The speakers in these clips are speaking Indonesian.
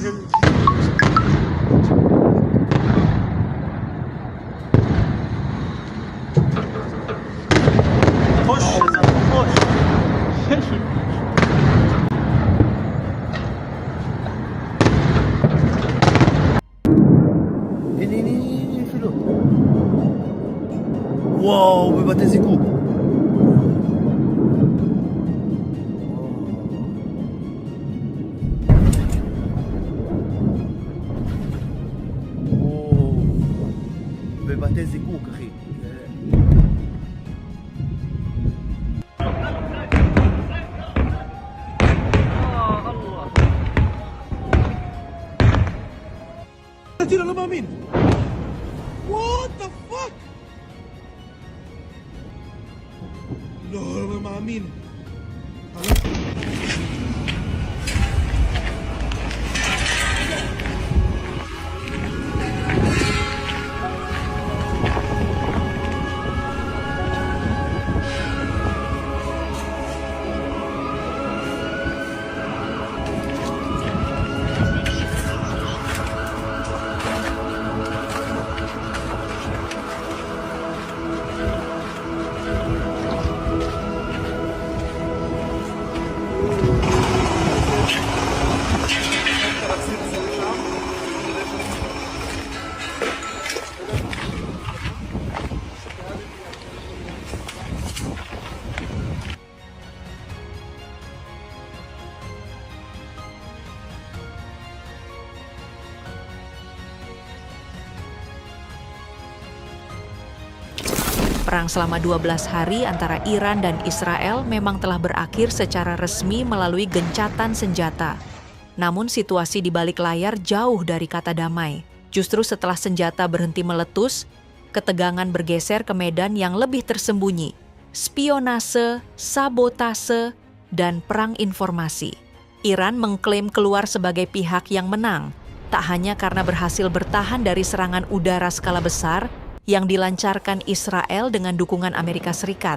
خش يا زلمه خش. Ini filo. Wow, berbatas siku. Oh, berbatas siku kaki. Tidak lo mamin. What the fuck? Lo mamin. Perang selama 12 hari antara Iran dan Israel memang telah berakhir secara resmi melalui gencatan senjata. Namun situasi di balik layar jauh dari kata damai. Justru setelah senjata berhenti meletus, ketegangan bergeser ke medan yang lebih tersembunyi. Spionase, sabotase, dan perang informasi. Iran mengklaim keluar sebagai pihak yang menang, tak hanya karena berhasil bertahan dari serangan udara skala besar yang dilancarkan Israel dengan dukungan Amerika Serikat.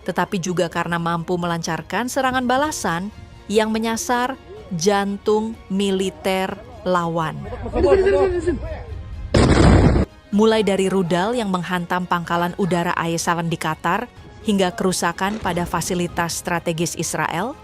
Tetapi juga karena mampu melancarkan serangan balasan yang menyasar jantung militer lawan. Mulai dari rudal yang menghantam pangkalan udara Aisalan di Qatar, hingga kerusakan pada fasilitas strategis Israel,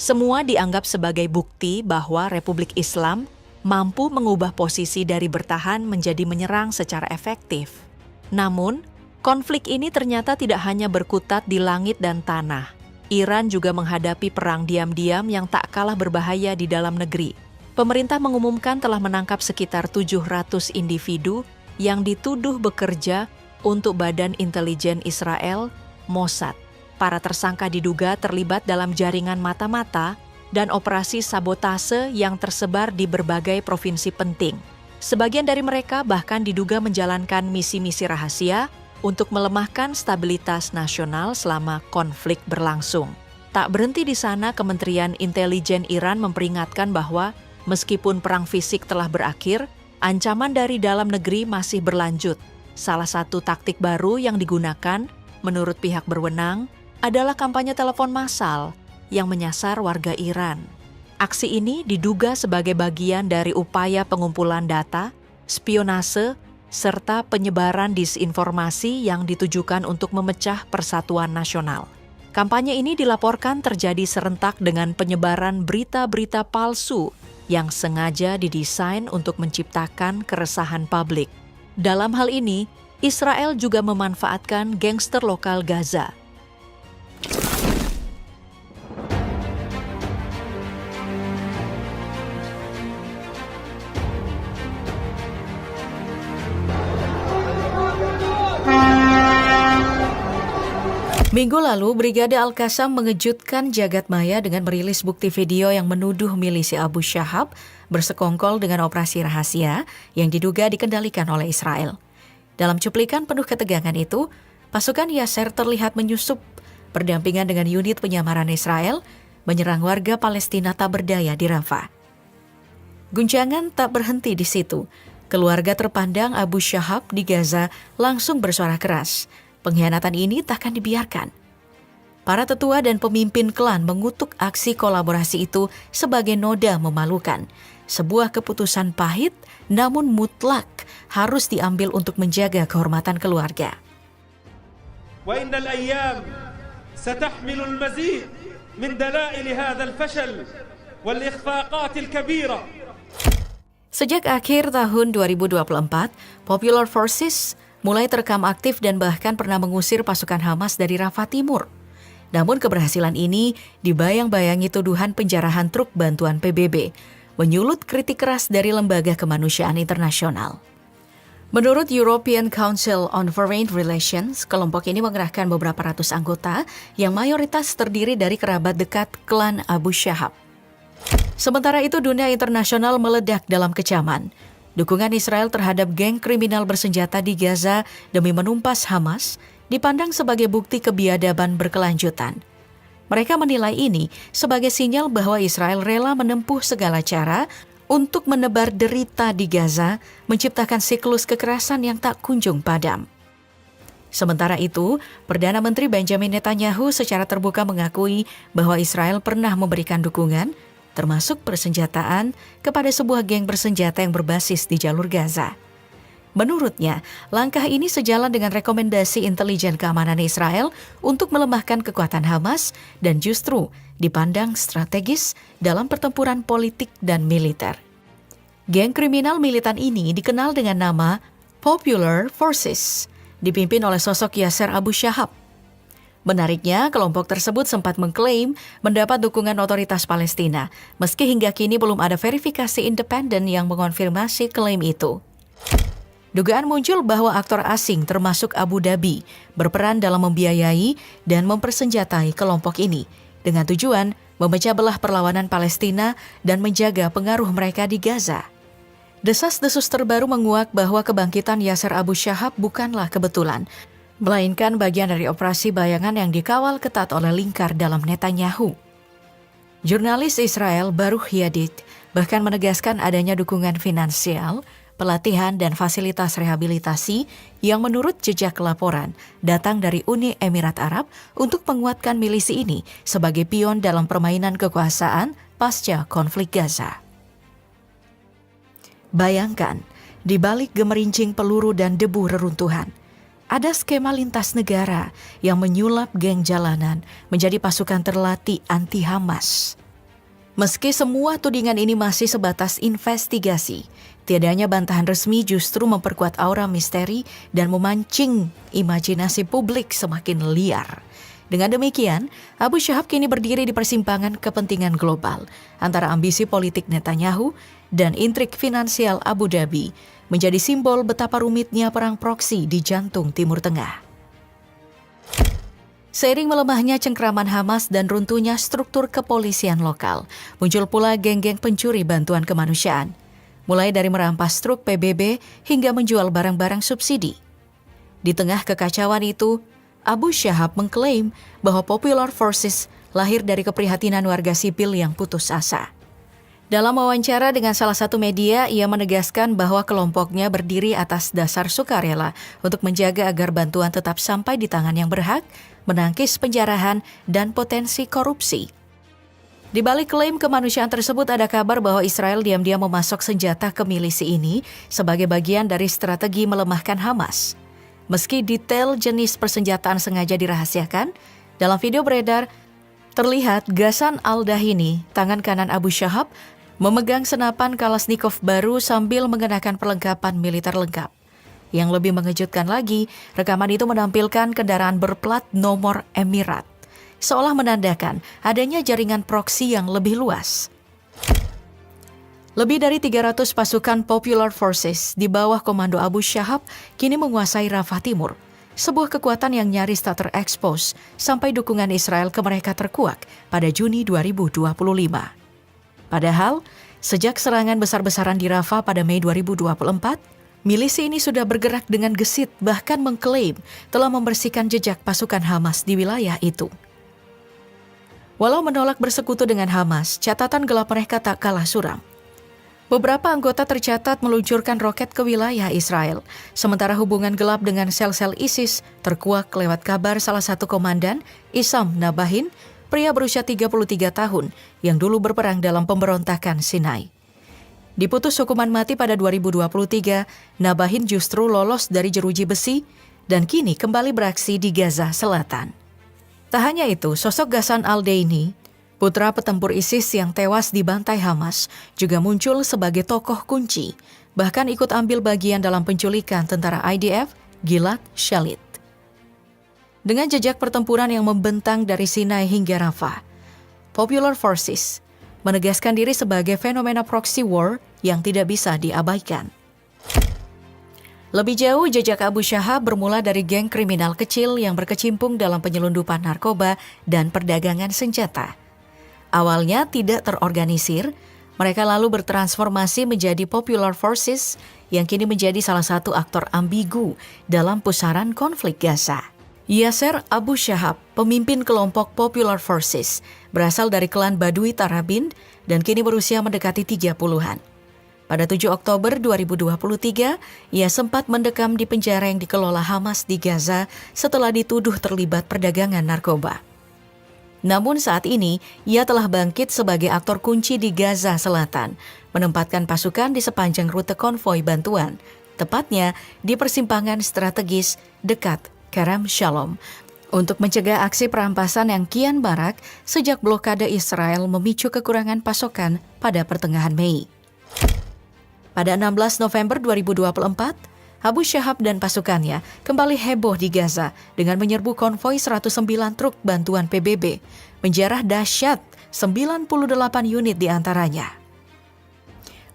semua dianggap sebagai bukti bahwa Republik Islam mampu mengubah posisi dari bertahan menjadi menyerang secara efektif. Namun, konflik ini ternyata tidak hanya berkutat di langit dan tanah. Iran juga menghadapi perang diam-diam yang tak kalah berbahaya di dalam negeri. Pemerintah mengumumkan telah menangkap sekitar 700 individu yang dituduh bekerja untuk Badan Intelijen Israel, Mossad. Para tersangka diduga terlibat dalam jaringan mata-mata dan operasi sabotase yang tersebar di berbagai provinsi penting. Sebagian dari mereka bahkan diduga menjalankan misi-misi rahasia untuk melemahkan stabilitas nasional selama konflik berlangsung. Tak berhenti di sana, Kementerian Intelijen Iran memperingatkan bahwa meskipun perang fisik telah berakhir, ancaman dari dalam negeri masih berlanjut. Salah satu taktik baru yang digunakan, menurut pihak berwenang, adalah kampanye telepon massal yang menyasar warga Iran. Aksi ini diduga sebagai bagian dari upaya pengumpulan data, spionase, serta penyebaran disinformasi yang ditujukan untuk memecah persatuan nasional. Kampanye ini dilaporkan terjadi serentak dengan penyebaran berita-berita palsu yang sengaja didesain untuk menciptakan keresahan publik. Dalam hal ini, Israel juga memanfaatkan gangster lokal Gaza. Minggu lalu, Brigade Al-Qassam mengejutkan jagat maya dengan merilis bukti video yang menuduh milisi Abu Shahab bersekongkol dengan operasi rahasia yang diduga dikendalikan oleh Israel. Dalam cuplikan penuh ketegangan itu, pasukan Yasser terlihat menyusup berdampingan dengan unit penyamaran Israel menyerang warga Palestina tak berdaya di Rafah. Guncangan tak berhenti di situ. Keluarga terpandang Abu Shahab di Gaza langsung bersuara keras. Pengkhianatan ini takkan dibiarkan. Para tetua dan pemimpin klan mengutuk aksi kolaborasi itu sebagai noda memalukan. Sebuah keputusan pahit namun mutlak harus diambil untuk menjaga kehormatan keluarga. وإن الأيام ستحمل المزيد من دلائل هذا الفشل والإخفاقات الكبيرة. Sejak akhir tahun 2024, Popular Forces mulai terekam aktif dan bahkan pernah mengusir pasukan Hamas dari Rafah Timur. Namun keberhasilan ini dibayang-bayangi tuduhan penjarahan truk bantuan PBB, menyulut kritik keras dari lembaga kemanusiaan internasional. Menurut European Council on Foreign Relations, kelompok ini mengerahkan beberapa ratus anggota yang mayoritas terdiri dari kerabat dekat klan Abu Shahab. Sementara itu, dunia internasional meledak dalam kecaman. Dukungan Israel terhadap geng kriminal bersenjata di Gaza demi menumpas Hamas dipandang sebagai bukti kebiadaban berkelanjutan. Mereka menilai ini sebagai sinyal bahwa Israel rela menempuh segala cara untuk menebar derita di Gaza, menciptakan siklus kekerasan yang tak kunjung padam. Sementara itu, Perdana Menteri Benjamin Netanyahu secara terbuka mengakui bahwa Israel pernah memberikan dukungan, termasuk persenjataan, kepada sebuah geng bersenjata yang berbasis di jalur Gaza. Menurutnya, langkah ini sejalan dengan rekomendasi intelijen keamanan Israel untuk melemahkan kekuatan Hamas dan justru dipandang strategis dalam pertempuran politik dan militer. Geng kriminal militan ini dikenal dengan nama Popular Forces, dipimpin oleh sosok Yasser Abu Shahab. Menariknya, kelompok tersebut sempat mengklaim mendapat dukungan otoritas Palestina, meski hingga kini belum ada verifikasi independen yang mengonfirmasi klaim itu. Dugaan muncul bahwa aktor asing termasuk Abu Dhabi berperan dalam membiayai dan mempersenjatai kelompok ini dengan tujuan memecah belah perlawanan Palestina dan menjaga pengaruh mereka di Gaza. Desas-desus terbaru menguak bahwa kebangkitan Yasser Abu Shahab bukanlah kebetulan, melainkan bagian dari operasi bayangan yang dikawal ketat oleh lingkar dalam Netanyahu. Jurnalis Israel Baruch Yadid bahkan menegaskan adanya dukungan finansial, pelatihan dan fasilitas rehabilitasi yang menurut jejak laporan datang dari Uni Emirat Arab untuk menguatkan milisi ini sebagai pion dalam permainan kekuasaan pasca konflik Gaza. Bayangkan, di balik gemerincing peluru dan debu reruntuhan, ada skema lintas negara yang menyulap geng jalanan menjadi pasukan terlatih anti-Hamas. Meski semua tudingan ini masih sebatas investigasi, tiadanya bantahan resmi justru memperkuat aura misteri dan memancing imajinasi publik semakin liar. Dengan demikian, Abu Shahab kini berdiri di persimpangan kepentingan global antara ambisi politik Netanyahu dan intrik finansial Abu Dhabi, menjadi simbol betapa rumitnya perang proksi di jantung Timur Tengah. Seiring melemahnya cengkraman Hamas dan runtuhnya struktur kepolisian lokal, muncul pula geng-geng pencuri bantuan kemanusiaan, mulai dari merampas truk PBB hingga menjual barang-barang subsidi. Di tengah kekacauan itu, Abu Shahab mengklaim bahwa Popular Forces lahir dari keprihatinan warga sipil yang putus asa. Dalam wawancara dengan salah satu media, ia menegaskan bahwa kelompoknya berdiri atas dasar sukarela untuk menjaga agar bantuan tetap sampai di tangan yang berhak, menangkis penjarahan dan potensi korupsi. Di balik klaim kemanusiaan tersebut ada kabar bahwa Israel diam-diam memasok senjata ke milisi ini sebagai bagian dari strategi melemahkan Hamas. Meski detail jenis persenjataan sengaja dirahasiakan, dalam video beredar terlihat Ghassan Al-Dahini, tangan kanan Abu Shahab, memegang senapan Kalashnikov baru sambil mengenakan perlengkapan militer lengkap. Yang lebih mengejutkan lagi, rekaman itu menampilkan kendaraan berplat nomor Emirat, seolah menandakan adanya jaringan proksi yang lebih luas. Lebih dari 300 pasukan Popular Forces di bawah komando Abu Shahab kini menguasai Rafah Timur, sebuah kekuatan yang nyaris tak terekspos sampai dukungan Israel ke mereka terkuak pada Juni 2025. Padahal, sejak serangan besar-besaran di Rafah pada Mei 2024, Milisi ini sudah bergerak dengan gesit, bahkan mengklaim telah membersihkan jejak pasukan Hamas di wilayah itu. Walau menolak bersekutu dengan Hamas, catatan gelap mereka tak kalah suram. Beberapa anggota tercatat meluncurkan roket ke wilayah Israel, sementara hubungan gelap dengan sel-sel ISIS terkuak lewat kabar salah satu komandan, Issam Nabahin, pria berusia 33 tahun yang dulu berperang dalam pemberontakan Sinai. Diputus hukuman mati pada 2023, Nabahin justru lolos dari jeruji besi dan kini kembali beraksi di Gaza Selatan. Tak hanya itu, sosok Ghassan al-Daini, putra petempur ISIS yang tewas dibantai Hamas, juga muncul sebagai tokoh kunci, bahkan ikut ambil bagian dalam penculikan tentara IDF Gilad Shalit. Dengan jejak pertempuran yang membentang dari Sinai hingga Rafah, Popular Forces menegaskan diri sebagai fenomena proxy war yang tidak bisa diabaikan. Lebih jauh, jejak Abu Shahab bermula dari geng kriminal kecil yang berkecimpung dalam penyelundupan narkoba dan perdagangan senjata. Awalnya tidak terorganisir, mereka lalu bertransformasi menjadi Popular Forces yang kini menjadi salah satu aktor ambigu dalam pusaran konflik Gaza. Yasser Abu Shahab, pemimpin kelompok Popular Forces, berasal dari klan Badui Tarabin dan kini berusia mendekati 30-an. Pada 7 Oktober 2023, ia sempat mendekam di penjara yang dikelola Hamas di Gaza setelah dituduh terlibat perdagangan narkoba. Namun saat ini, ia telah bangkit sebagai aktor kunci di Gaza Selatan, menempatkan pasukan di sepanjang rute konvoi bantuan, tepatnya di persimpangan strategis dekat Kerem Shalom, untuk mencegah aksi perampasan yang kian marak sejak blokade Israel memicu kekurangan pasokan pada pertengahan Mei. Pada 16 November 2024, Abu Shahab dan pasukannya kembali heboh di Gaza dengan menyerbu konvoi 109 truk bantuan PBB, menjarah dahsyat 98 unit diantaranya.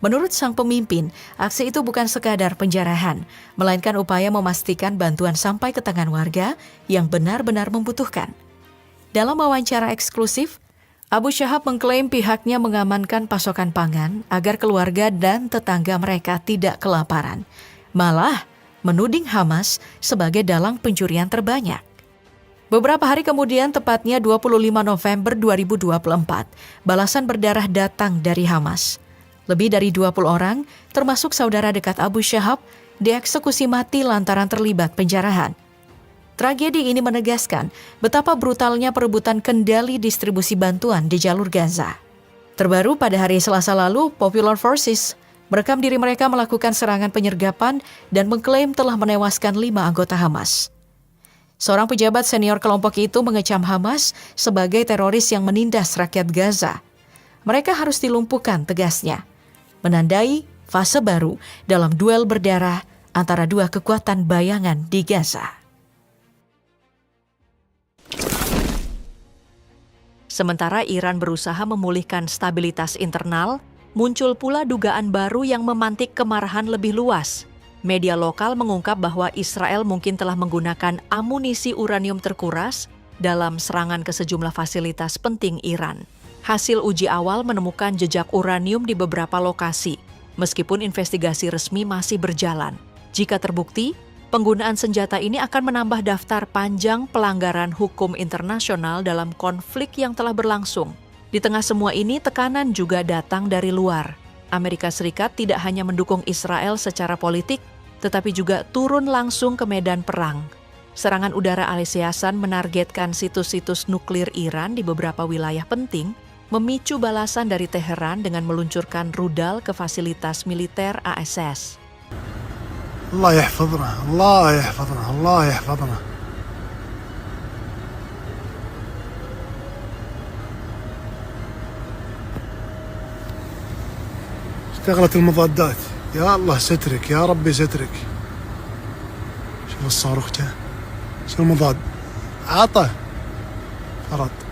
Menurut sang pemimpin, aksi itu bukan sekadar penjarahan, melainkan upaya memastikan bantuan sampai ke tangan warga yang benar-benar membutuhkan. Dalam wawancara eksklusif, Abu Shahab mengklaim pihaknya mengamankan pasokan pangan agar keluarga dan tetangga mereka tidak kelaparan. Malah menuding Hamas sebagai dalang pencurian terbanyak. Beberapa hari kemudian, tepatnya 25 November 2024, balasan berdarah datang dari Hamas. Lebih dari 20 orang, termasuk saudara dekat Abu Shahab, dieksekusi mati lantaran terlibat penjarahan. Tragedi ini menegaskan betapa brutalnya perebutan kendali distribusi bantuan di jalur Gaza. Terbaru pada hari Selasa lalu, Popular Forces merekam diri mereka melakukan serangan penyergapan dan mengklaim telah menewaskan 5 anggota Hamas. Seorang pejabat senior kelompok itu mengecam Hamas sebagai teroris yang menindas rakyat Gaza. Mereka harus dilumpuhkan, tegasnya, menandai fase baru dalam duel berdarah antara dua kekuatan bayangan di Gaza. Sementara Iran berusaha memulihkan stabilitas internal, muncul pula dugaan baru yang memantik kemarahan lebih luas. Media lokal mengungkap bahwa Israel mungkin telah menggunakan amunisi uranium terkuras dalam serangan ke sejumlah fasilitas penting Iran. Hasil uji awal menemukan jejak uranium di beberapa lokasi, meskipun investigasi resmi masih berjalan. Jika terbukti, penggunaan senjata ini akan menambah daftar panjang pelanggaran hukum internasional dalam konflik yang telah berlangsung. Di tengah semua ini, tekanan juga datang dari luar. Amerika Serikat tidak hanya mendukung Israel secara politik, tetapi juga turun langsung ke medan perang. Serangan udara Alesiasan menargetkan situs-situs nuklir Iran di beberapa wilayah penting, memicu balasan dari Teheran dengan meluncurkan rudal ke fasilitas militer ASS. Allah yahfazna, Allah yahfazna, Allah yahfazna. اشتغلت المضادات، يا الله سترك، يا ربي سترك. شوف الصاروخ جاء، شو المضاد؟ عطى فرد.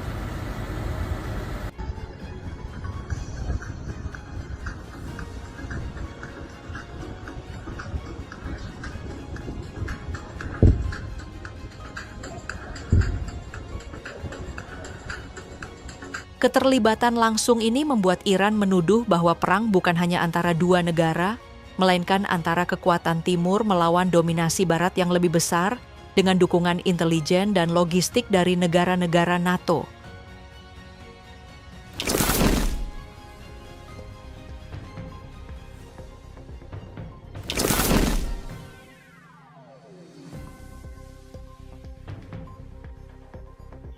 Keterlibatan langsung ini membuat Iran menuduh bahwa perang bukan hanya antara dua negara, melainkan antara kekuatan timur melawan dominasi barat yang lebih besar dengan dukungan intelijen dan logistik dari negara-negara NATO.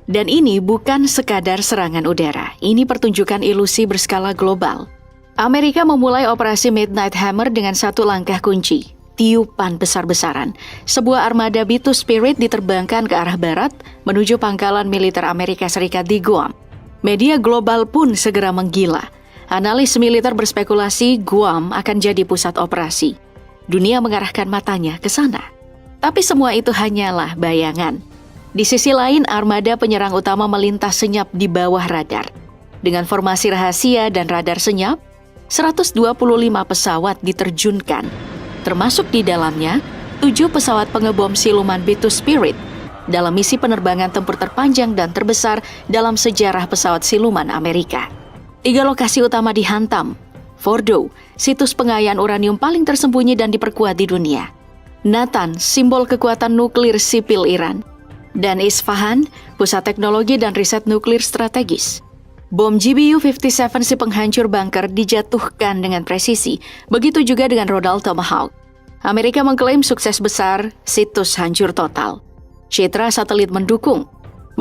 Dan ini bukan sekadar serangan udara, ini pertunjukan ilusi berskala global. Amerika memulai operasi Midnight Hammer dengan satu langkah kunci, tiupan besar-besaran. Sebuah armada B-2 Spirit diterbangkan ke arah barat menuju pangkalan militer Amerika Serikat di Guam. Media global pun segera menggila. Analis militer berspekulasi Guam akan jadi pusat operasi. Dunia mengarahkan matanya ke sana. Tapi semua itu hanyalah bayangan. Di sisi lain, armada penyerang utama melintas senyap di bawah radar. Dengan formasi rahasia dan radar senyap, 125 pesawat diterjunkan. Termasuk di dalamnya, 7 pesawat pengebom siluman B-2 Spirit dalam misi penerbangan tempur terpanjang dan terbesar dalam sejarah pesawat siluman Amerika. 3 lokasi utama dihantam. Fordow, situs pengayaan uranium paling tersembunyi dan diperkuat di dunia. Natanz, simbol kekuatan nuklir sipil Iran. Dan Isfahan, pusat teknologi dan riset nuklir strategis. Bom GBU-57 si penghancur bunker dijatuhkan dengan presisi, begitu juga dengan rudal Tomahawk. Amerika mengklaim sukses besar, situs hancur total. Citra satelit mendukung,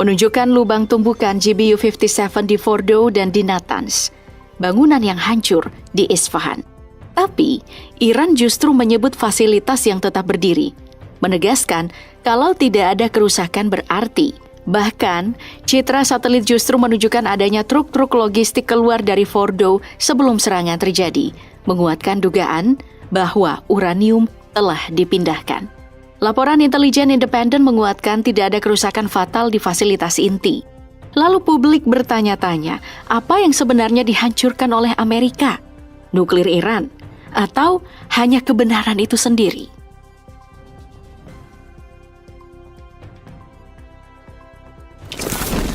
menunjukkan lubang tumbukan GBU-57 di Fordow dan di Natanz, bangunan yang hancur di Isfahan. Tapi, Iran justru menyebut fasilitas yang tetap berdiri, menegaskan kalau tidak ada kerusakan berarti. Bahkan, citra satelit justru menunjukkan adanya truk-truk logistik keluar dari Fordow sebelum serangan terjadi, menguatkan dugaan bahwa uranium telah dipindahkan. Laporan intelijen independen menguatkan tidak ada kerusakan fatal di fasilitas inti. Lalu publik bertanya-tanya, apa yang sebenarnya dihancurkan oleh Amerika? Nuklir Iran? Atau hanya kebenaran itu sendiri?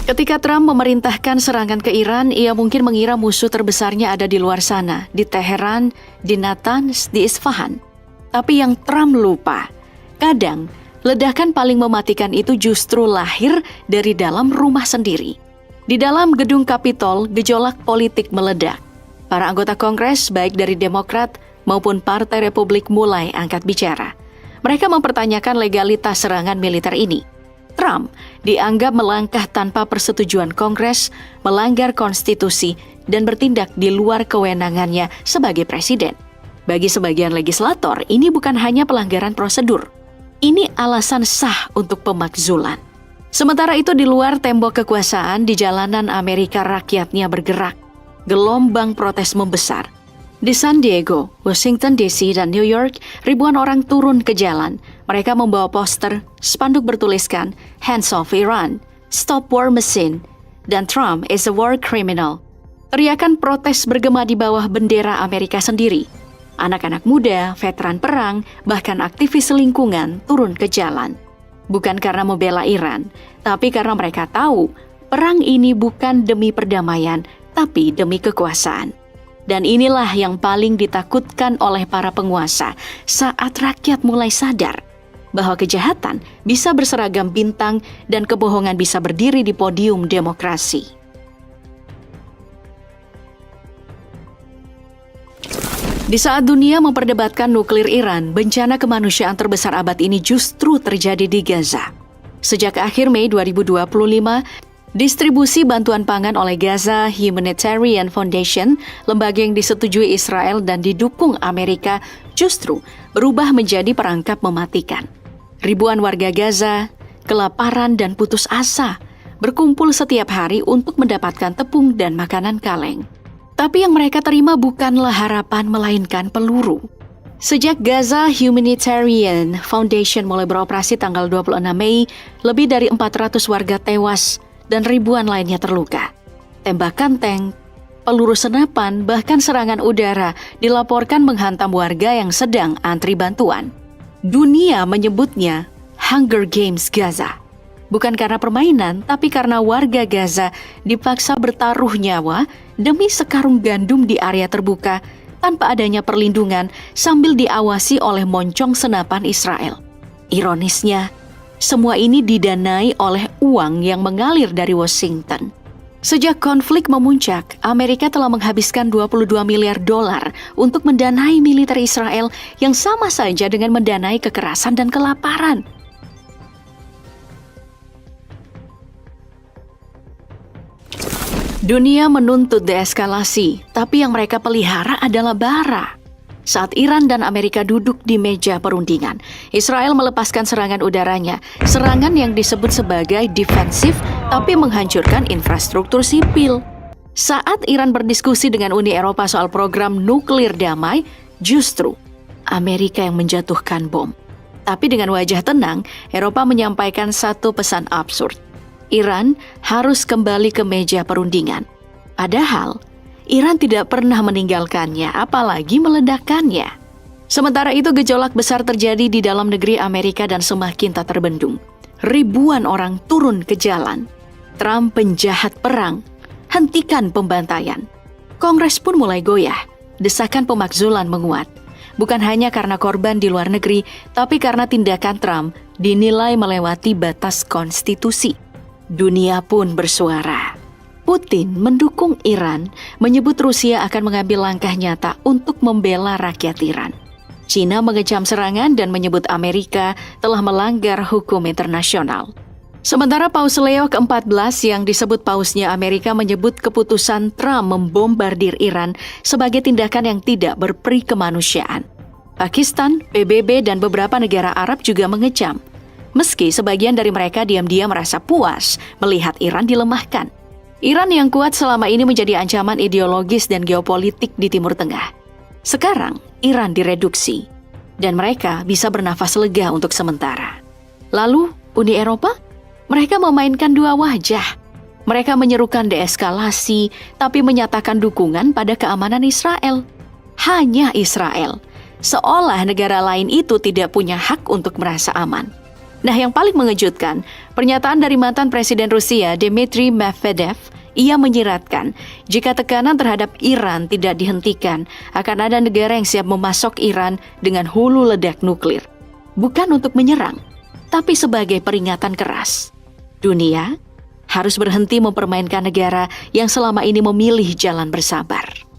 Ketika Trump memerintahkan serangan ke Iran, ia mungkin mengira musuh terbesarnya ada di luar sana, di Teheran, di Natanz, di Isfahan. Tapi yang Trump lupa, kadang ledakan paling mematikan itu justru lahir dari dalam rumah sendiri. Di dalam gedung Kapitol, gejolak politik meledak. Para anggota Kongres, baik dari Demokrat maupun Partai Republik mulai angkat bicara. Mereka mempertanyakan legalitas serangan militer ini. Trump dianggap melangkah tanpa persetujuan Kongres, melanggar konstitusi, dan bertindak di luar kewenangannya sebagai presiden. Bagi sebagian legislator, ini bukan hanya pelanggaran prosedur. Ini alasan sah untuk pemakzulan. Sementara itu di luar tembok kekuasaan, di jalanan Amerika rakyatnya bergerak. Gelombang protes membesar. Di San Diego, Washington DC, dan New York, ribuan orang turun ke jalan. Mereka membawa poster, spanduk bertuliskan, "Hands off Iran, Stop War Machine," dan "Trump is a war criminal." Teriakan protes bergema di bawah bendera Amerika sendiri. Anak-anak muda, veteran perang, bahkan aktivis lingkungan turun ke jalan. Bukan karena membela Iran, tapi karena mereka tahu perang ini bukan demi perdamaian, tapi demi kekuasaan. Dan inilah yang paling ditakutkan oleh para penguasa saat rakyat mulai sadar bahwa kejahatan bisa berseragam bintang dan kebohongan bisa berdiri di podium demokrasi. Di saat dunia memperdebatkan nuklir Iran, bencana kemanusiaan terbesar abad ini justru terjadi di Gaza. Sejak akhir Mei 2025, distribusi bantuan pangan oleh Gaza Humanitarian Foundation, lembaga yang disetujui Israel dan didukung Amerika, justru berubah menjadi perangkap mematikan. Ribuan warga Gaza, kelaparan dan putus asa, berkumpul setiap hari untuk mendapatkan tepung dan makanan kaleng. Tapi yang mereka terima bukanlah harapan melainkan peluru. Sejak Gaza Humanitarian Foundation mulai beroperasi tanggal 26 Mei, lebih dari 400 warga tewas dan ribuan lainnya terluka. Tembakan tank, peluru senapan, bahkan serangan udara dilaporkan menghantam warga yang sedang antri bantuan. Dunia menyebutnya Hunger Games Gaza. Bukan karena permainan, tapi karena warga Gaza dipaksa bertaruh nyawa demi sekarung gandum di area terbuka tanpa adanya perlindungan sambil diawasi oleh moncong senapan Israel. Ironisnya, semua ini didanai oleh uang yang mengalir dari Washington. Sejak konflik memuncak, Amerika telah menghabiskan 22 miliar dolar untuk mendanai militer Israel yang sama saja dengan mendanai kekerasan dan kelaparan. Dunia menuntut deeskalasi, tapi yang mereka pelihara adalah bara. Saat Iran dan Amerika duduk di meja perundingan, Israel melepaskan serangan udaranya, serangan yang disebut sebagai defensif tapi menghancurkan infrastruktur sipil. Saat Iran berdiskusi dengan Uni Eropa soal program nuklir damai, justru Amerika yang menjatuhkan bom. Tapi dengan wajah tenang, Eropa menyampaikan satu pesan absurd. Iran harus kembali ke meja perundingan. Padahal, Iran tidak pernah meninggalkannya, apalagi meledakkannya. Sementara itu, gejolak besar terjadi di dalam negeri Amerika dan semakin tak terbendung. Ribuan orang turun ke jalan. Trump penjahat perang, hentikan pembantaian. Kongres pun mulai goyah, desakan pemakzulan menguat. Bukan hanya karena korban di luar negeri, tapi karena tindakan Trump dinilai melewati batas konstitusi. Dunia pun bersuara. Putin mendukung Iran, menyebut Rusia akan mengambil langkah nyata untuk membela rakyat Iran. China mengecam serangan dan menyebut Amerika telah melanggar hukum internasional. Sementara Paus Leo ke-14 yang disebut pausnya Amerika menyebut keputusan Trump membombardir Iran sebagai tindakan yang tidak berperi kemanusiaan. Pakistan, PBB, dan beberapa negara Arab juga mengecam. Meski sebagian dari mereka diam-diam merasa puas melihat Iran dilemahkan. Iran yang kuat selama ini menjadi ancaman ideologis dan geopolitik di Timur Tengah. Sekarang, Iran direduksi, dan mereka bisa bernafas lega untuk sementara. Lalu, Uni Eropa? Mereka memainkan dua wajah. Mereka menyerukan deeskalasi, tapi menyatakan dukungan pada keamanan Israel. Hanya Israel. Seolah negara lain itu tidak punya hak untuk merasa aman. Nah, yang paling mengejutkan, pernyataan dari mantan Presiden Rusia Dmitry Medvedev, ia menyiratkan jika tekanan terhadap Iran tidak dihentikan, akan ada negara yang siap memasok Iran dengan hulu ledak nuklir. Bukan untuk menyerang, tapi sebagai peringatan keras. Dunia harus berhenti mempermainkan negara yang selama ini memilih jalan bersabar.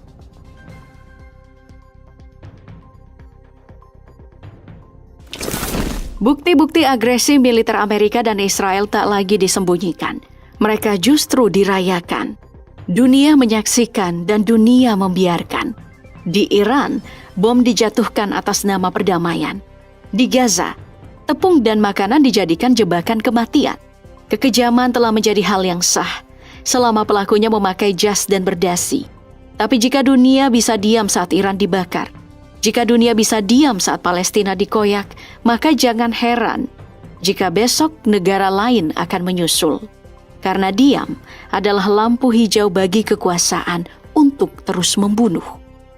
Bukti-bukti agresi militer Amerika dan Israel tak lagi disembunyikan. Mereka justru dirayakan. Dunia menyaksikan dan dunia membiarkan. Di Iran, bom dijatuhkan atas nama perdamaian. Di Gaza, tepung dan makanan dijadikan jebakan kematian. Kekejaman telah menjadi hal yang sah selama pelakunya memakai jas dan berdasi. Tapi jika dunia bisa diam saat Iran dibakar, jika dunia bisa diam saat Palestina dikoyak, maka jangan heran jika besok negara lain akan menyusul. Karena diam adalah lampu hijau bagi kekuasaan untuk terus membunuh.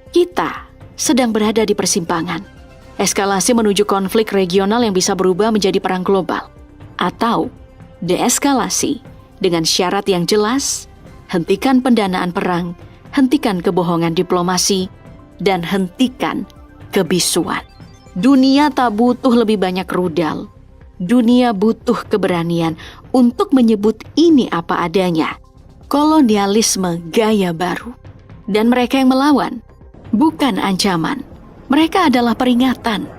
Kita sedang berada di persimpangan. Eskalasi menuju konflik regional yang bisa berubah menjadi perang global. Atau deeskalasi dengan syarat yang jelas, hentikan pendanaan perang, hentikan kebohongan diplomasi, dan hentikan kebisuan. Dunia tak butuh lebih banyak rudal. Dunia butuh keberanian untuk menyebut ini apa adanya. Kolonialisme gaya baru. Dan mereka yang melawan bukan ancaman. Mereka adalah peringatan.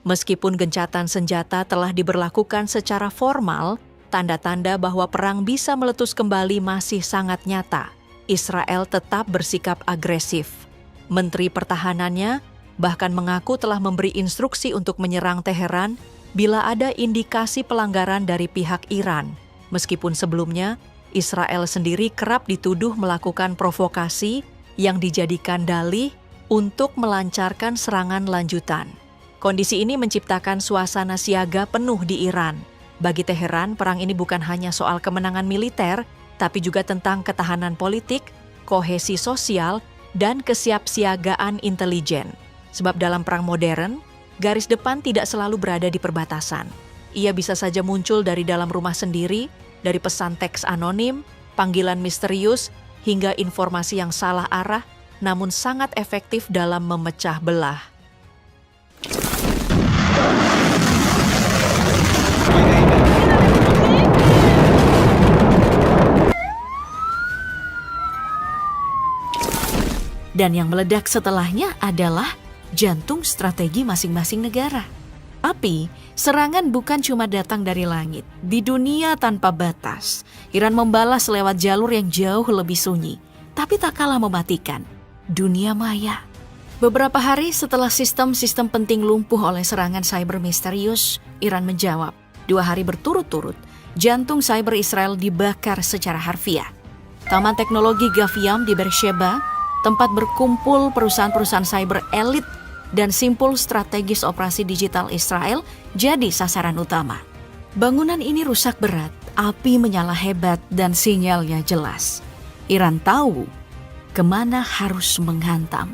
Meskipun gencatan senjata telah diberlakukan secara formal, tanda-tanda bahwa perang bisa meletus kembali masih sangat nyata. Israel tetap bersikap agresif. Menteri Pertahanannya bahkan mengaku telah memberi instruksi untuk menyerang Teheran bila ada indikasi pelanggaran dari pihak Iran. Meskipun sebelumnya, Israel sendiri kerap dituduh melakukan provokasi yang dijadikan dalih untuk melancarkan serangan lanjutan. Kondisi ini menciptakan suasana siaga penuh di Iran. Bagi Teheran, perang ini bukan hanya soal kemenangan militer, tapi juga tentang ketahanan politik, kohesi sosial, dan kesiapsiagaan intelijen. Sebab dalam perang modern, garis depan tidak selalu berada di perbatasan. Ia bisa saja muncul dari dalam rumah sendiri, dari pesan teks anonim, panggilan misterius, hingga informasi yang salah arah, namun sangat efektif dalam memecah belah. Dan yang meledak setelahnya adalah jantung strategi masing-masing negara. Tapi, serangan bukan cuma datang dari langit. Di dunia tanpa batas, Iran membalas lewat jalur yang jauh lebih sunyi, tapi tak kalah mematikan. Dunia maya. Beberapa hari setelah sistem-sistem penting lumpuh oleh serangan cyber misterius, Iran menjawab. 2 hari berturut-turut, jantung cyber Israel dibakar secara harfiah. Taman teknologi Gaviam di Beersheba, tempat berkumpul perusahaan-perusahaan cyber elit dan simpul strategis operasi digital Israel, jadi sasaran utama. Bangunan ini rusak berat, api menyala hebat, dan sinyalnya jelas. Iran tahu kemana harus menghantam.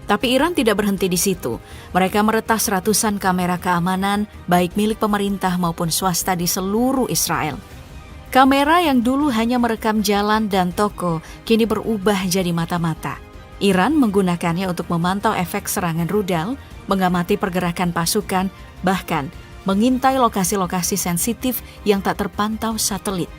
Tapi Iran tidak berhenti di situ. Mereka meretas ratusan kamera keamanan, baik milik pemerintah maupun swasta di seluruh Israel. Kamera yang dulu hanya merekam jalan dan toko, kini berubah jadi mata-mata. Iran menggunakannya untuk memantau efek serangan rudal, mengamati pergerakan pasukan, bahkan mengintai lokasi-lokasi sensitif yang tak terpantau satelit.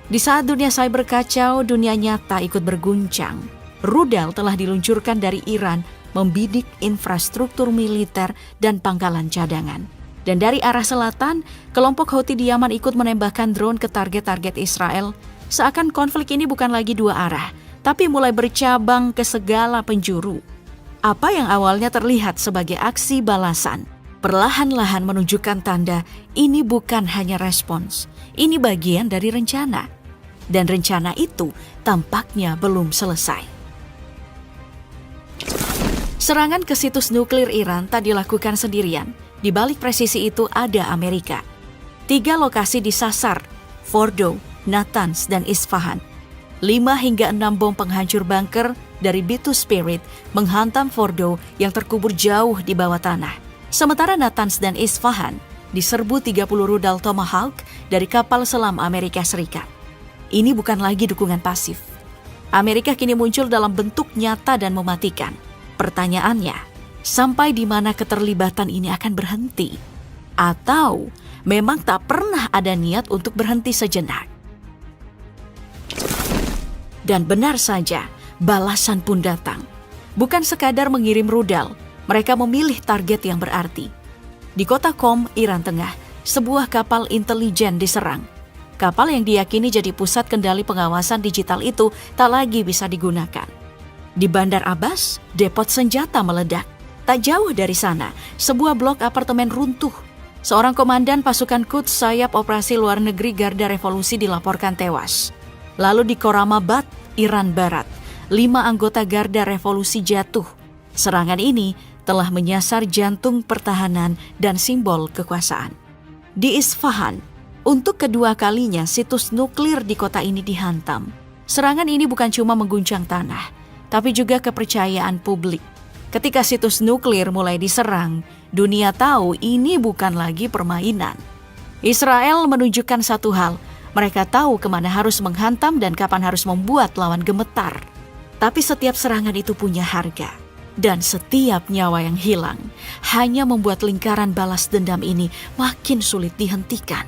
Di saat dunia cyber kacau, dunia nyata ikut berguncang. Rudal telah diluncurkan dari Iran, membidik infrastruktur militer dan pangkalan cadangan. Dan dari arah selatan, kelompok Houthi di Yaman ikut menembakkan drone ke target-target Israel. Seakan konflik ini bukan lagi 2 arah, tapi mulai bercabang ke segala penjuru. Apa yang awalnya terlihat sebagai aksi balasan, perlahan-lahan menunjukkan tanda ini bukan hanya respons, ini bagian dari rencana. Dan rencana itu tampaknya belum selesai. Serangan ke situs nuklir Iran tak dilakukan sendirian. Di balik presisi itu ada Amerika. 3 lokasi disasar, Fordow, Natanz, dan Isfahan. 5 hingga 6 bom penghancur bunker dari B2 Spirit menghantam Fordow yang terkubur jauh di bawah tanah. Sementara Natanz dan Isfahan diserbu 30 rudal Tomahawk dari kapal selam Amerika Serikat. Ini bukan lagi dukungan pasif. Amerika kini muncul dalam bentuk nyata dan mematikan. Pertanyaannya, sampai di mana keterlibatan ini akan berhenti? Atau memang tak pernah ada niat untuk berhenti sejenak? Dan benar saja, balasan pun datang. Bukan sekadar mengirim rudal, mereka memilih target yang berarti. Di kota Qom, Iran Tengah, sebuah kapal intelijen diserang. Kapal yang diyakini jadi pusat kendali pengawasan digital itu tak lagi bisa digunakan. Di Bandar Abbas, depot senjata meledak. Tak jauh dari sana, sebuah blok apartemen runtuh. Seorang komandan pasukan Quds sayap operasi luar negeri Garda Revolusi dilaporkan tewas. Lalu di Khoramabad, Iran Barat, 5 anggota Garda Revolusi jatuh. Serangan ini telah menyasar jantung pertahanan dan simbol kekuasaan. Di Isfahan, untuk kedua kalinya situs nuklir di kota ini dihantam. Serangan ini bukan cuma mengguncang tanah, tapi juga kepercayaan publik. Ketika situs nuklir mulai diserang, dunia tahu ini bukan lagi permainan. Israel menunjukkan satu hal, mereka tahu kemana harus menghantam dan kapan harus membuat lawan gemetar. Tapi setiap serangan itu punya harga. Dan setiap nyawa yang hilang hanya membuat lingkaran balas dendam ini makin sulit dihentikan.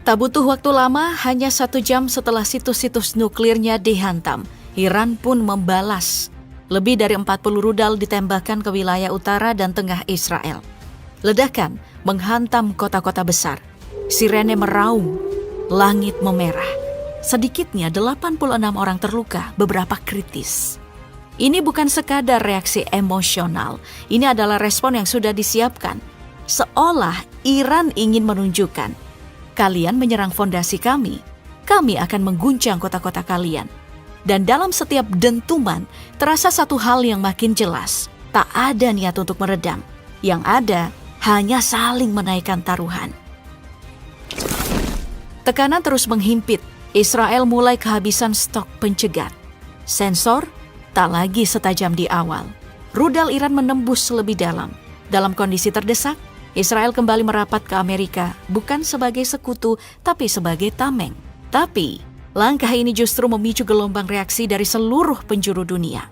Tak butuh waktu lama, hanya 1 jam setelah situs-situs nuklirnya dihantam, Iran pun membalas. Lebih dari 40 rudal ditembakkan ke wilayah utara dan tengah Israel. Ledakan menghantam kota-kota besar. Sirene meraung, langit memerah. Sedikitnya 86 orang terluka, beberapa kritis. Ini bukan sekadar reaksi emosional, ini adalah respon yang sudah disiapkan. Seolah Iran ingin menunjukkan, kalian menyerang fondasi kami akan mengguncang kota-kota kalian. Dan dalam setiap dentuman, terasa satu hal yang makin jelas. Tak ada niat untuk meredam. Yang ada, hanya saling menaikkan taruhan. Tekanan terus menghimpit. Israel mulai kehabisan stok pencegat. Sensor tak lagi setajam di awal. Rudal Iran menembus lebih dalam. Dalam kondisi terdesak, Israel kembali merapat ke Amerika, bukan sebagai sekutu, tapi sebagai tameng. Tapi, langkah ini justru memicu gelombang reaksi dari seluruh penjuru dunia.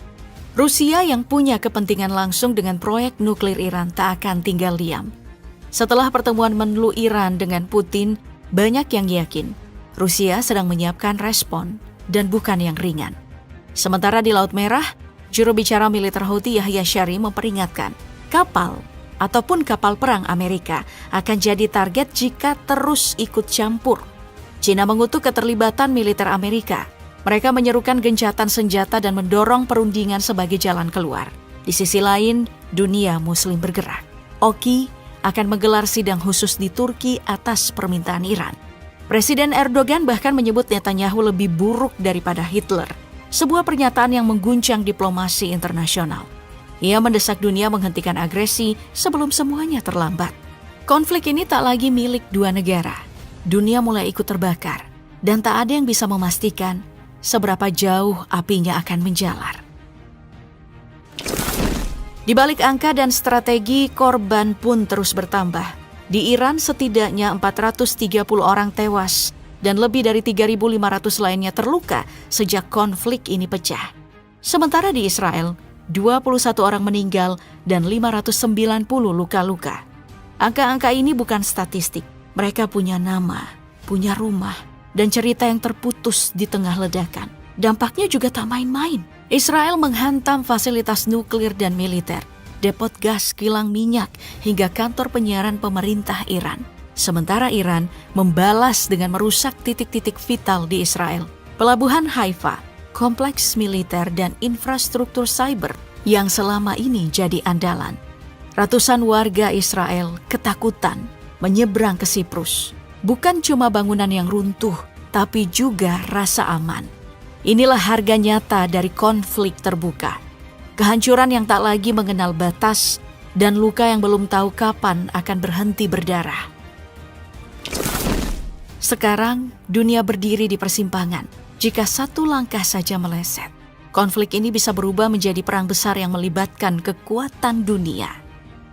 Rusia yang punya kepentingan langsung dengan proyek nuklir Iran tak akan tinggal diam. Setelah pertemuan Menlu Iran dengan Putin, banyak yang yakin Rusia sedang menyiapkan respon dan bukan yang ringan. Sementara di Laut Merah, juru bicara militer Houthi Yahya Syari memperingatkan, kapal ataupun kapal perang Amerika akan jadi target jika terus ikut campur. China mengutuk keterlibatan militer Amerika. Mereka menyerukan gencatan senjata dan mendorong perundingan sebagai jalan keluar. Di sisi lain, dunia Muslim bergerak. Oki akan menggelar sidang khusus di Turki atas permintaan Iran. Presiden Erdogan bahkan menyebut Netanyahu lebih buruk daripada Hitler. Sebuah pernyataan yang mengguncang diplomasi internasional. Ia mendesak dunia menghentikan agresi sebelum semuanya terlambat. Konflik ini tak lagi milik dua negara. Dunia mulai ikut terbakar, dan tak ada yang bisa memastikan seberapa jauh apinya akan menjalar. Di balik angka dan strategi, korban pun terus bertambah. Di Iran setidaknya 430 orang tewas dan lebih dari 3.500 lainnya terluka sejak konflik ini pecah. Sementara di Israel, 21 orang meninggal dan 590 luka-luka. Angka-angka ini bukan statistik. Mereka punya nama, punya rumah, dan cerita yang terputus di tengah ledakan. Dampaknya juga tak main-main. Israel menghantam fasilitas nuklir dan militer, depot gas, kilang minyak, hingga kantor penyiaran pemerintah Iran. Sementara Iran membalas dengan merusak titik-titik vital di Israel. Pelabuhan Haifa, kompleks militer dan infrastruktur cyber yang selama ini jadi andalan. Ratusan warga Israel ketakutan menyeberang ke Siprus. Bukan cuma bangunan yang runtuh, tapi juga rasa aman. Inilah harga nyata dari konflik terbuka. Kehancuran yang tak lagi mengenal batas dan luka yang belum tahu kapan akan berhenti berdarah. Sekarang, dunia berdiri di persimpangan. Jika satu langkah saja meleset, konflik ini bisa berubah menjadi perang besar yang melibatkan kekuatan dunia.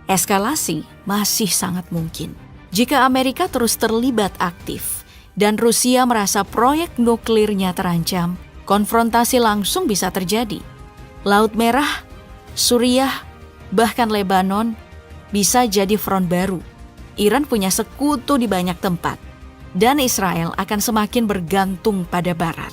Eskalasi masih sangat mungkin. Jika Amerika terus terlibat aktif dan Rusia merasa proyek nuklirnya terancam, konfrontasi langsung bisa terjadi. Laut Merah, Suriah, bahkan Lebanon bisa jadi front baru. Iran punya sekutu di banyak tempat, dan Israel akan semakin bergantung pada Barat.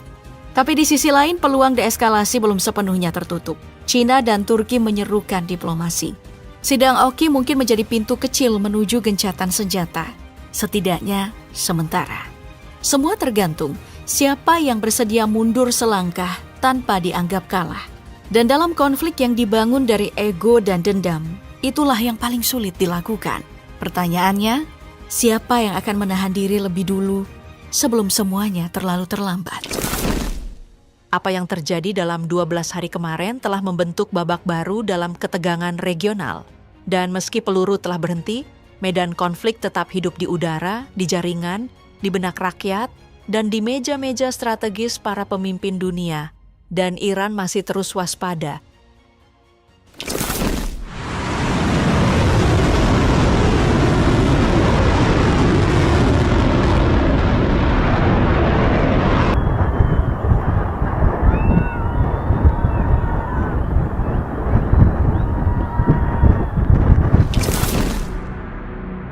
Tapi di sisi lain, peluang deeskalasi belum sepenuhnya tertutup. China dan Turki menyerukan diplomasi. Sidang Oki mungkin menjadi pintu kecil menuju gencatan senjata, setidaknya sementara. Semua tergantung siapa yang bersedia mundur selangkah tanpa dianggap kalah. Dan dalam konflik yang dibangun dari ego dan dendam, itulah yang paling sulit dilakukan. Pertanyaannya, siapa yang akan menahan diri lebih dulu sebelum semuanya terlalu terlambat? Apa yang terjadi dalam 12 hari kemarin telah membentuk babak baru dalam ketegangan regional. Dan meski peluru telah berhenti, medan konflik tetap hidup di udara, di jaringan, di benak rakyat, dan di meja-meja strategis para pemimpin dunia. Dan Iran masih terus waspada.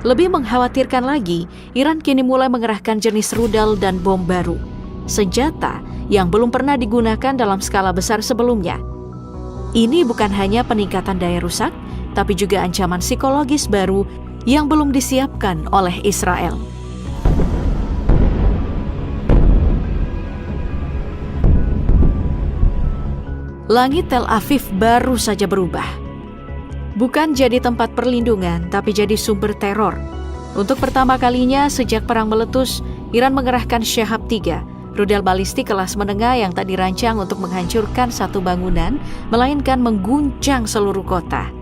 Lebih mengkhawatirkan lagi, Iran kini mulai mengerahkan jenis rudal dan bom baru. Senjata yang belum pernah digunakan dalam skala besar sebelumnya. Ini bukan hanya peningkatan daya rusak, tapi juga ancaman psikologis baru yang belum disiapkan oleh Israel. Langit Tel Aviv baru saja berubah. Bukan jadi tempat perlindungan, tapi jadi sumber teror. Untuk pertama kalinya sejak perang meletus, Iran mengerahkan Shahab 3, rudal balistik kelas menengah yang tak dirancang untuk menghancurkan satu bangunan, melainkan mengguncang seluruh kota.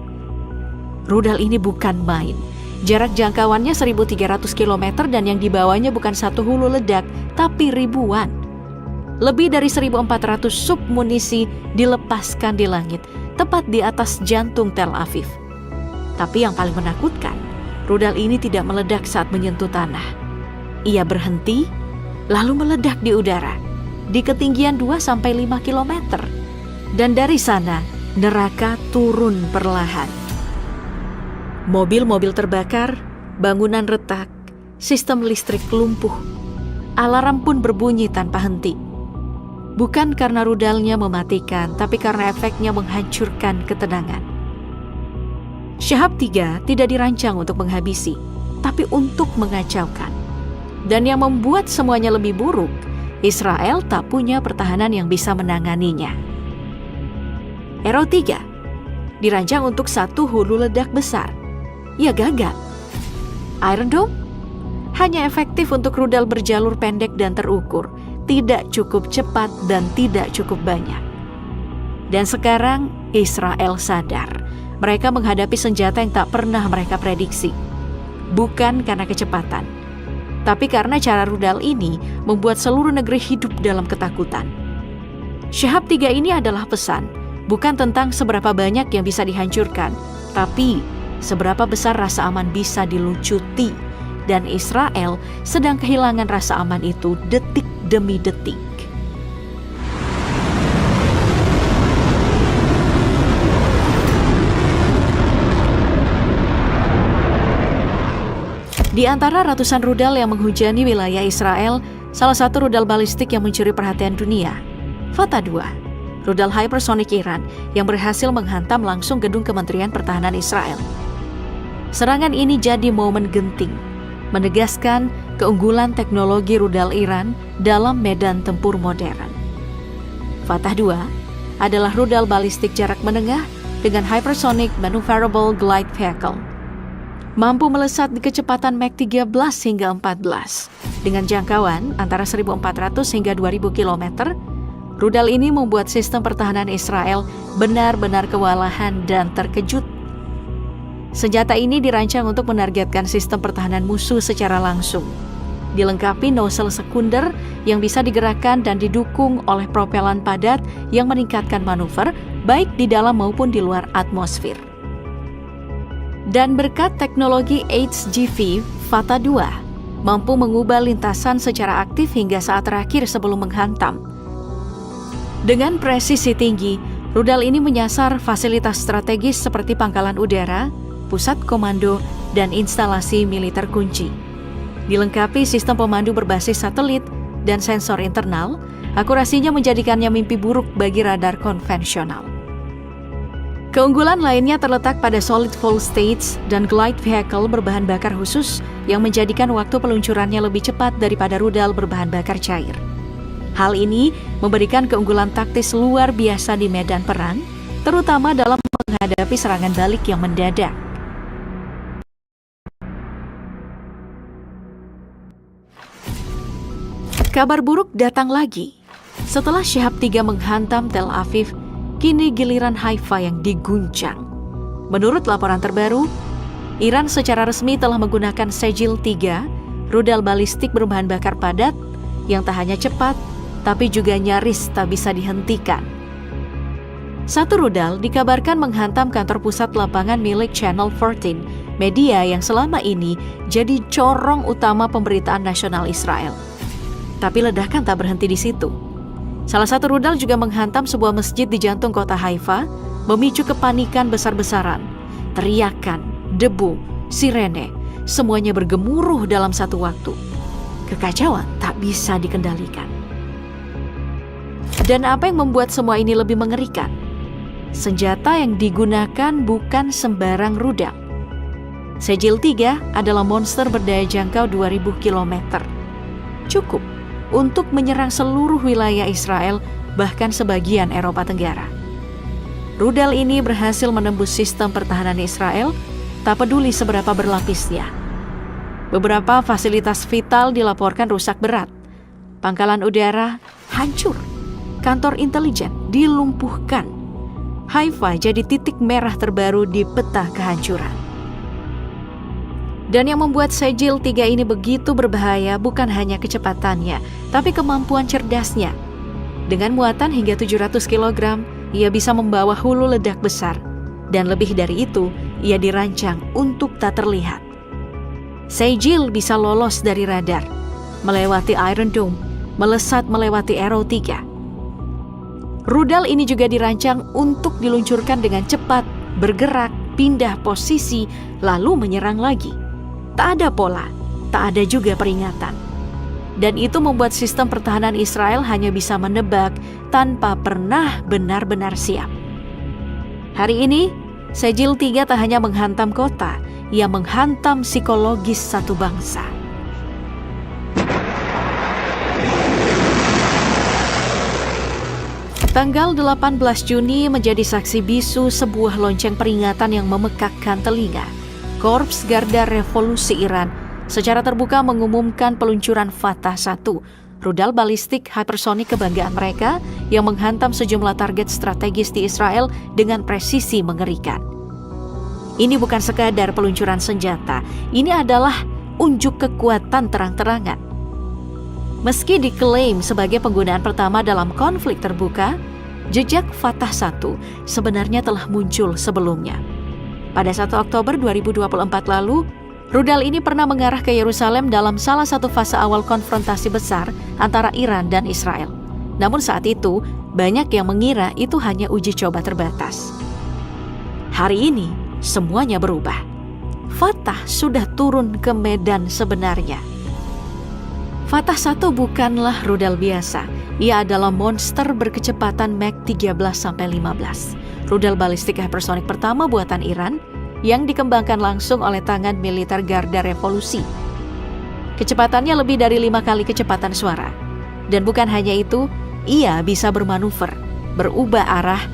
Rudal ini bukan main. Jarak jangkauannya 1.300 km dan yang dibawanya bukan satu hulu ledak, tapi ribuan. Lebih dari 1.400 sub munisi dilepaskan di langit, tepat di atas jantung Tel Aviv. Tapi yang paling menakutkan, rudal ini tidak meledak saat menyentuh tanah. Ia berhenti, lalu meledak di udara, di ketinggian 2-5 km. Dan dari sana, neraka turun perlahan. Mobil-mobil terbakar, bangunan retak, sistem listrik lumpuh. Alarm pun berbunyi tanpa henti. Bukan karena rudalnya mematikan, tapi karena efeknya menghancurkan ketenangan. Shahab 3 tidak dirancang untuk menghabisi, tapi untuk mengacaukan. Dan yang membuat semuanya lebih buruk, Israel tak punya pertahanan yang bisa menanganinya. Arrow 3 dirancang untuk satu hulu ledak besar. Ia gagal. Iron Dome hanya efektif untuk rudal berjalur pendek dan terukur, tidak cukup cepat dan tidak cukup banyak. Dan sekarang Israel sadar, mereka menghadapi senjata yang tak pernah mereka prediksi. Bukan karena kecepatan, tapi karena cara rudal ini membuat seluruh negeri hidup dalam ketakutan. Shahab 3 ini adalah pesan, bukan tentang seberapa banyak yang bisa dihancurkan, tapi seberapa besar rasa aman bisa dilucuti. Dan Israel sedang kehilangan rasa aman itu detik demi detik. Di antara ratusan rudal yang menghujani wilayah Israel, salah satu rudal balistik yang mencuri perhatian dunia, Fatah 2, rudal hypersonic Iran yang berhasil menghantam langsung gedung Kementerian Pertahanan Israel. Serangan ini jadi momen genting, menegaskan keunggulan teknologi rudal Iran dalam medan tempur modern. Fatah 2 adalah rudal balistik jarak menengah dengan hypersonic maneuverable glide vehicle. Mampu melesat di kecepatan Mach 13 hingga 14. Dengan jangkauan antara 1.400 hingga 2.000 km, rudal ini membuat sistem pertahanan Israel benar-benar kewalahan dan terkejut. Senjata ini dirancang untuk menargetkan sistem pertahanan musuh secara langsung. Dilengkapi nozzle sekunder yang bisa digerakkan dan didukung oleh propelan padat yang meningkatkan manuver baik di dalam maupun di luar atmosfer. Dan berkat teknologi HGV, Fatah 2 mampu mengubah lintasan secara aktif hingga saat terakhir sebelum menghantam. Dengan presisi tinggi, rudal ini menyasar fasilitas strategis seperti pangkalan udara, pusat komando, dan instalasi militer kunci. Dilengkapi sistem pemandu berbasis satelit dan sensor internal, akurasinya menjadikannya mimpi buruk bagi radar konvensional. Keunggulan lainnya terletak pada solid fuel stage dan glide vehicle berbahan bakar khusus yang menjadikan waktu peluncurannya lebih cepat daripada rudal berbahan bakar cair. Hal ini memberikan keunggulan taktis luar biasa di medan perang, terutama dalam menghadapi serangan balik yang mendadak. Kabar buruk datang lagi. Setelah Shahab 3 menghantam Tel Aviv, kini giliran Haifa yang diguncang. Menurut laporan terbaru, Iran secara resmi telah menggunakan Shahab 3, rudal balistik berbahan bakar padat yang tak hanya cepat, tapi juga nyaris tak bisa dihentikan. Satu rudal dikabarkan menghantam kantor pusat lapangan milik Channel 14, media yang selama ini jadi corong utama pemberitaan nasional Israel. Tapi ledakan tak berhenti di situ. Salah satu rudal juga menghantam sebuah masjid di jantung kota Haifa, memicu kepanikan besar-besaran. Teriakan, debu, sirene, semuanya bergemuruh dalam satu waktu. Kekacauan tak bisa dikendalikan. Dan apa yang membuat semua ini lebih mengerikan? Senjata yang digunakan bukan sembarang rudal. Shahab 3 adalah monster berdaya jangkau 2.000 km. Cukup untuk menyerang seluruh wilayah Israel, bahkan sebagian Eropa Tenggara. Rudal ini berhasil menembus sistem pertahanan Israel, tak peduli seberapa berlapisnya. Beberapa fasilitas vital dilaporkan rusak berat. Pangkalan udara hancur. Kantor intelijen dilumpuhkan. Haifa jadi titik merah terbaru di peta kehancuran. Dan yang membuat Sejil 3 ini begitu berbahaya bukan hanya kecepatannya, tapi kemampuan cerdasnya. Dengan muatan hingga 700 kg, ia bisa membawa hulu ledak besar. Dan lebih dari itu, ia dirancang untuk tak terlihat. Sejil bisa lolos dari radar, melewati Iron Dome, melesat melewati Arrow 3. Rudal ini juga dirancang untuk diluncurkan dengan cepat, bergerak, pindah posisi, lalu menyerang lagi. Tak ada pola, tak ada juga peringatan. Dan itu membuat sistem pertahanan Israel hanya bisa menebak tanpa pernah benar-benar siap. Hari ini, Sejil 3 tak hanya menghantam kota, ia menghantam psikologis satu bangsa. Tanggal 18 Juni menjadi saksi bisu sebuah lonceng peringatan yang memekakkan telinga. Korps Garda Revolusi Iran secara terbuka mengumumkan peluncuran Fatah 1, rudal balistik hypersonik kebanggaan mereka yang menghantam sejumlah target strategis di Israel dengan presisi mengerikan. Ini bukan sekadar peluncuran senjata, ini adalah unjuk kekuatan terang-terangan. Meski diklaim sebagai penggunaan pertama dalam konflik terbuka, jejak Fatah 1 sebenarnya telah muncul sebelumnya. Pada 1 Oktober 2024 lalu, rudal ini pernah mengarah ke Yerusalem dalam salah satu fase awal konfrontasi besar antara Iran dan Israel. Namun saat itu, banyak yang mengira itu hanya uji coba terbatas. Hari ini, semuanya berubah. Fatah sudah turun ke medan sebenarnya. Fatah 1 bukanlah rudal biasa. Ia adalah monster berkecepatan Mach 13-15. Rudal balistik hypersonic pertama buatan Iran yang dikembangkan langsung oleh tangan militer Garda Revolusi. Kecepatannya lebih dari 5 kali kecepatan suara. Dan bukan hanya itu, ia bisa bermanuver, berubah arah,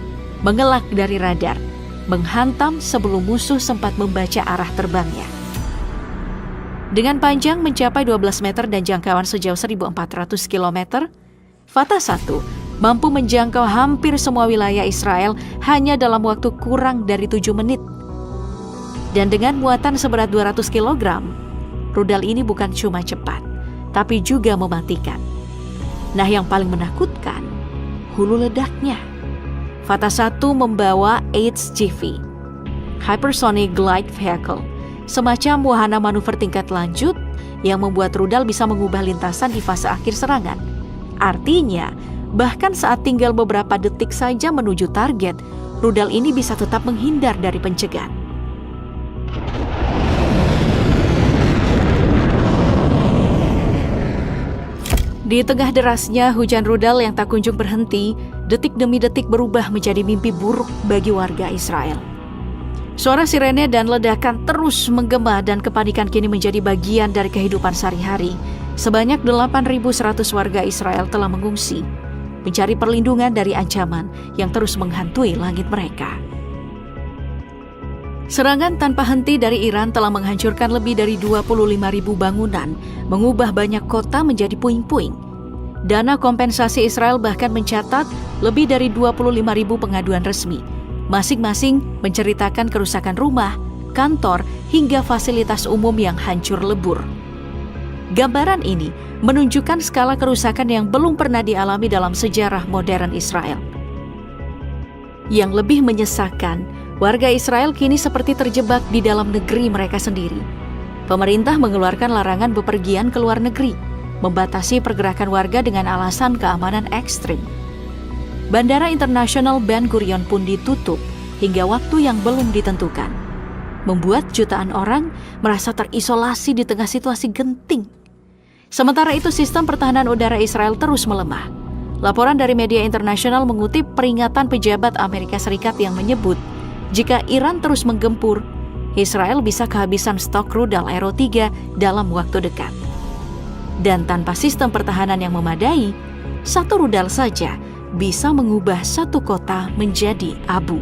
mengelak dari radar, menghantam sebelum musuh sempat membaca arah terbangnya. Dengan panjang mencapai 12 meter dan jangkauan sejauh 1.400 km, Fatah 1 mampu menjangkau hampir semua wilayah Israel hanya dalam waktu kurang dari 7 menit. Dan dengan muatan seberat 200 kg, rudal ini bukan cuma cepat, tapi juga mematikan. Nah, yang paling menakutkan, hulu ledaknya. Fatah 1 membawa HGV, Hypersonic Glide Vehicle, semacam wahana manuver tingkat lanjut yang membuat rudal bisa mengubah lintasan di fase akhir serangan. Artinya, bahkan saat tinggal beberapa detik saja menuju target, rudal ini bisa tetap menghindar dari pencegat. Di tengah derasnya hujan rudal yang tak kunjung berhenti, detik demi detik berubah menjadi mimpi buruk bagi warga Israel. Suara sirene dan ledakan terus menggema dan kepanikan kini menjadi bagian dari kehidupan sehari-hari. Sebanyak 8.100 warga Israel telah mengungsi, mencari perlindungan dari ancaman yang terus menghantui langit mereka. Serangan tanpa henti dari Iran telah menghancurkan lebih dari 25.000 bangunan, mengubah banyak kota menjadi puing-puing. Dana kompensasi Israel bahkan mencatat lebih dari 25.000 pengaduan resmi, masing-masing menceritakan kerusakan rumah, kantor, hingga fasilitas umum yang hancur lebur. Gambaran ini menunjukkan skala kerusakan yang belum pernah dialami dalam sejarah modern Israel. Yang lebih menyesakan, warga Israel kini seperti terjebak di dalam negeri mereka sendiri. Pemerintah mengeluarkan larangan bepergian ke luar negeri, membatasi pergerakan warga dengan alasan keamanan ekstrim. Bandara Internasional Ben Gurion pun ditutup hingga waktu yang belum ditentukan, membuat jutaan orang merasa terisolasi di tengah situasi genting. Sementara itu, sistem pertahanan udara Israel terus melemah. Laporan dari media internasional mengutip peringatan pejabat Amerika Serikat yang menyebut, jika Iran terus menggempur, Israel bisa kehabisan stok rudal Arrow 3 dalam waktu dekat. Dan tanpa sistem pertahanan yang memadai, satu rudal saja bisa mengubah satu kota menjadi abu.